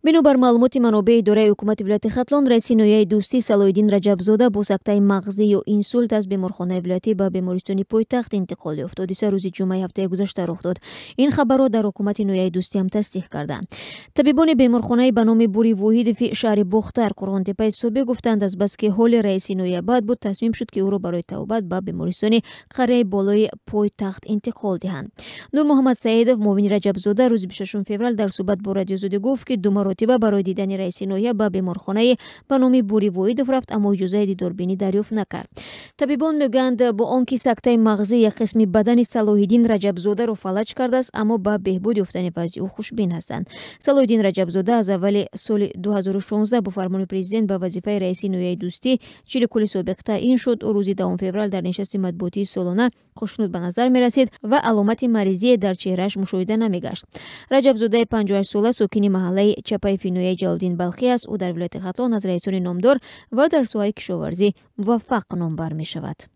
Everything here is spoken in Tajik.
бинобар маълумоти манобеи идораи ҳукумати вилояти Хатлон, раиси ноҳияи дӯстӣ Салоҳиддин Раҷабзода бо сактаи мағзӣ ё инсулт аз беморхонаи вилоятӣ ба бемористони пойтахт интиқол ёфт. ҳодиса рӯзи ҷумъаи ҳафтаи гузашта рух дод. ин хабарро дар ҳукумати ноҳияи дӯстӣ ҳам тасдиқ карданд. табибони беморхонаи ба номи Бури Воҳидови шаҳри Бохтар, Қурғонтепаи Собиқ гуфтанд, азбаски ҳоли раиси ноҳия бад буд, тасмим шуд, ки ӯро барои табобат ба бемористони қарияи болои пойтахт интиқол диҳанд. Нур Муҳаммад Саидов, муовини Раҷабзода, рӯзи 26 феврал дар суҳбат бо радиозода гуфт, ки ду маротиба барои дидани раиси ноҳия ба беморхонаи ба номи Бури Воҳидов рафт, аммо иҷозаи дидорбинӣ дарёфт накард. Табибон мегӯянд, бо он ки сактаи мағзӣ як қисми бадани Салоҳиддин Раҷабзодаро фалаҷ кардааст, аммо ба беҳбуд ёфтани вазъи ӯ хушбин ҳастанд. Салоҳиддин Раҷабзода аз аввали соли 2016 бо фармони президент ба вазифаи раиси ноҳияи дӯстӣ чиликули собиқ таъин шуд. ӯ рӯзи 10 феврал дар нишасти матбуотии солона хушнуд ба назар мерасид ва аломати маризие дар чеҳрааш мушоҳида намегашт. Раҷабзодаи 58 сола сокини маҳаллаи Чапаи ноҳияи Ҷалолиддин Балхӣ аст. ӯ дар вилояти Хатлон аз раисони номдор ва дар соҳаи кишоварзӣ муваффақ номбар мешавад.